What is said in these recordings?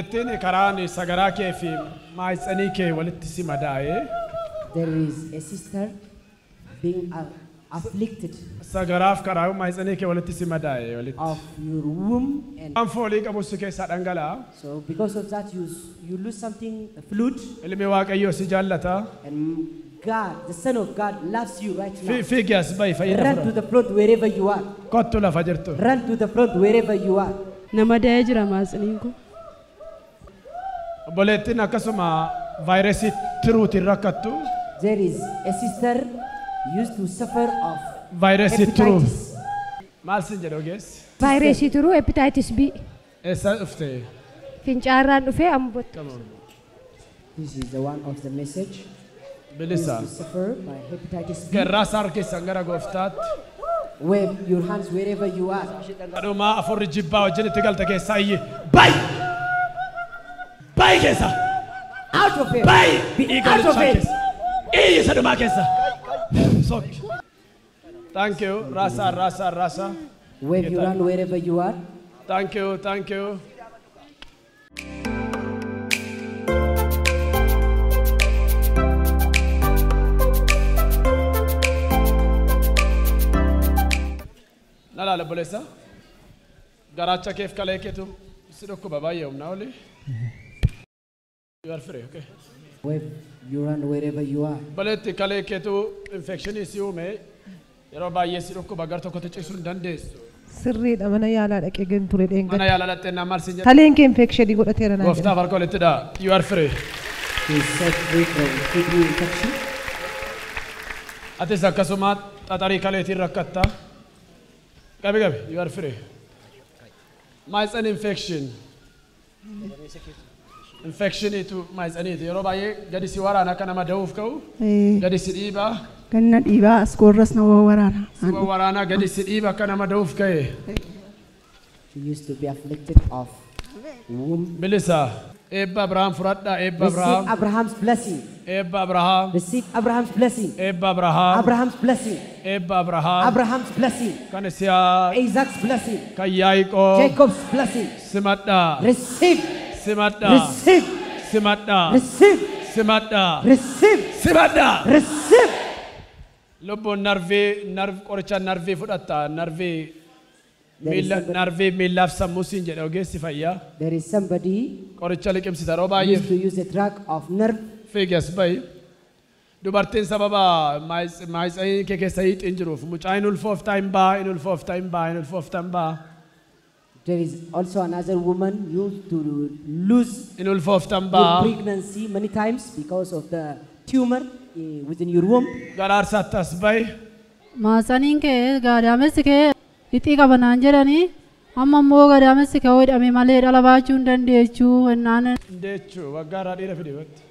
Obboleettiin karaan sagaraa kee fi maayitsanii kee walitti si madaa'e. There is a sister being afflicted Sagaraaf karaa maayitsanii kee walitti si madaa'e walitti. of your womb, and Anfoolii qabu si keessaa dhangala'aa. so because of that you lose something, a fluid, Ilmi Waaqayyoo si jaallata. and God, the Son of God, loves you right now. Fiigi as ba'i fayyada Run to fura. the front wherever you are. Kottu lafa jirtu. Run to the front wherever you are. Nama da'ee jira maatsaniin kun. Obboleettiin akkasuma vaayirasii tiruutiin rakkattu. There is a sister used to suffer of Vaayirasii tiruu. hepatitis. Maal sin jedhu ogeessi? Vaayirasii turuu hepatitis B. Eessa dhufte? Fincaarraan dhufee ambotti. This is the one of the message. Bilisa. Used to suffer by hepatitis B. Garraa isaa harkisaan gara gooftaatti. Wave your hands wherever you are. Kadhumaa afurri jibbaa wajjin itti galte keessaa iyyi. Bayi! Bayi keessa! Out of it. Bayi! Be Dhiiga out of olichaa it. keessa. Iyyi sadhumaa keessa. Sokki. Thank you. Rasa, rasa, rasa. Wave your hand wherever you are. Thank you, thank you. Nalaala boleessa. Garaacha keef kalee keetu si dhukkuba baay'ee humnaa oli. You are free, okay. Wave your hand wherever you are. Boleetti kalee keetu infekshinii si uume yeroo baay'ee si dhukkuba gar tokkotti ciisuu hin dandeessu. Sirriidha mana yaalaa dhaqee gan ture Mana dheengadha. yaalaa dhattee maal sin jedhu. Kaleen kee infekshinii godhateera naan jedha. Gooftaaf harka walitti dhaa. You are free. He is set free from kidney infection. Atis akkasuma xaxarii kaleetiin rakkatta. Gabi gabi. You are free. Maayitsan infection. Infectioniitu maayitsaniiti. Yeroo baay'ee gadi si waraana akka nama da'uuf ka'u. Gadi si dhiibaa. Ganna dhiibaa as koorras na waraana. Si waraana gadi si dhiiba akka nama da'uuf ka'e. She used to be afflicted of womb. Bilisa. Eebba Abrahaam fudhadhaa. Eebba Receive Abrahaam. Abraham's blessing. Eebba Abrahaam. Receive Abraham's blessing. Eebba Abrahaam. Abraham's blessing. Eebba Abrahaam. Abraham's blessing. Kan Isiyaaq. Isaac's blessing. Kan Yaaqoob. Jacob's blessing. Simadhaa. Receive. Simadhaa. Receive. Simadhaa. Receive. Simadhaa. Receive. Simadhaa. Receive. Lubbuun qoricha narvii fudhatta. Miillaaf sammuu siin jedhe ogeessi fayyaa. There is somebody Qoricha liqimsita yeroo who baay'ee. used to use a drug of nerve. Fiigas bayi. Dubartiin sababa maayitsanii kee keessa hiixiin jiruuf mucaa hin ulfooftaa hin baa, hin ulfooftaa hin baa, hin ulfooftaa hin baa. There is also another woman used to lose Hin ulfooftaa hin your baa. pregnancy many times because of the tumor within your womb. Garaarsaatti as bayi. Maatsaniin kee gaadaamessi kee lixii qabanaan jedhanii amma immoo gaadaamessi kee hodhame malee dhala baachuu hin dandeechuu ennaan. Deechuu waggaa irraa dhiira fide watti.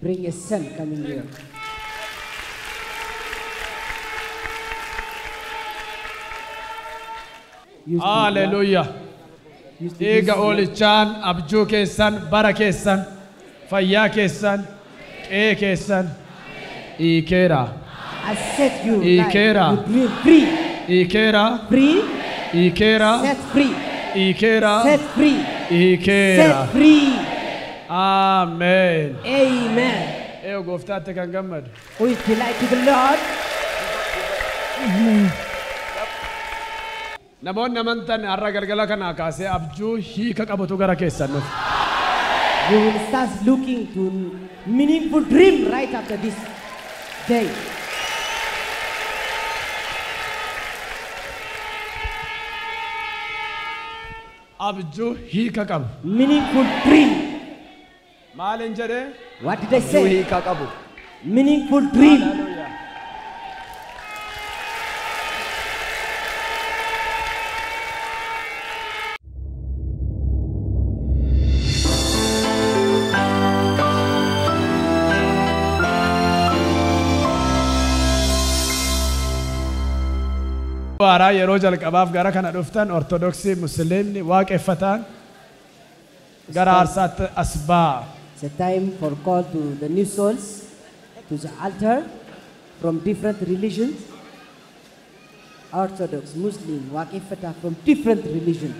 Bring a son coming here. Hallelujah. Eega oolichaan abjuu keessan bara keessan fayyaa keessan qe'ee keessan hiikeera. I set you Ikera. you free. Hiikeera. Free. Hiikeera. Set free. Hiikeera. Set free. Hiikeera. Set free. Amen. Amen. Eeyo gooftaatti kan gammadu. Who is delight to the Lord? Namoonni amantan har'a galgala kanaa kaasee abjuu hiika qabutu gara keessan dhufu. You will start looking to meaningful dream right after this day. Abjuu hiika qabu. Meaningful dream. Maalin jedhee? What did I say? Meaningful dream. Waaraa yeroo jalqabaaf gara kana dhuftan Ortodoksii Musliimni waaqeffataan gara aarsaatti as baa. It's a time for call to the new souls to the altar from different religions. Orthodox, Muslim, Waqifata from different religions.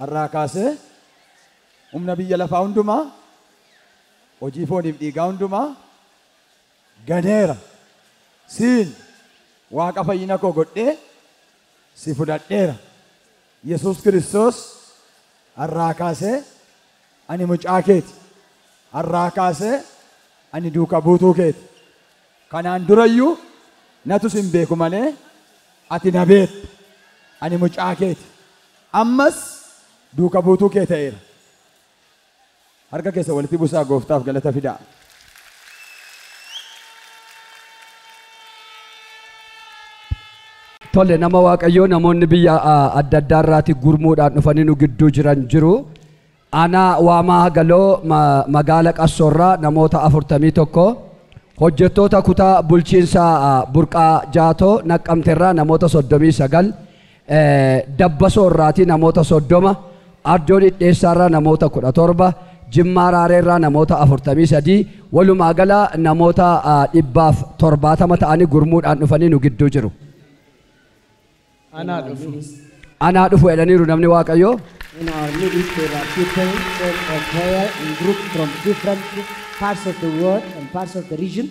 har'aa kaasee humna biyya lafaa hundumaa hojii fooniif dhiigaa hundumaa ganeera siin waaqa fayyina koo godhee si fudhadheera Yesuus Kiristoos har'aa kaasee ani mucaa keeti har'aa kaasee ani duuka buutuu keeti kanaan durayyuu natu sin beeku malee ati na beekta ani mucaa keeti ammas duuka buutuu kee ta'eera harka keessa walitti buusaa gooftaaf galata fidaa. Tole nama waaqayyoo namoonni biyya adda addaa irraati gurmuudhaan dhufanii nu gidduu jiran jiru. Ana waamaa galoo magaala Qassoorraa namoota 41 hojjettoota kutaa bulchiinsa burqaa jaatoo naqqamteerraa namoota 39 dabbasoorraati namoota 30 arjoon dhidheessaarraa namoota 17 jimmaa raareerraa namoota 43 walumaa gala namoota 170 ta'anii gurmuudhaan dhufanii nu gidduu jiru. Anaa dhufu jedhaniiru namni waaqayyoo. In our midst there are people of prayer in groups from different parts of the world and parts of the region.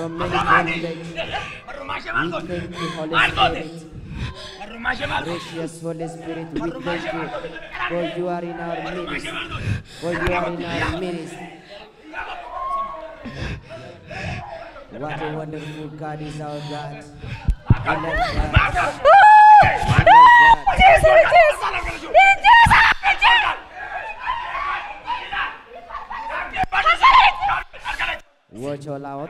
from many conflicts. We thank you, Holy Spirit. Precious Holy Spirit, we thank you for you are in our midst. For you are in our midst. What a wonderful God is our God. We love God. Watch all out.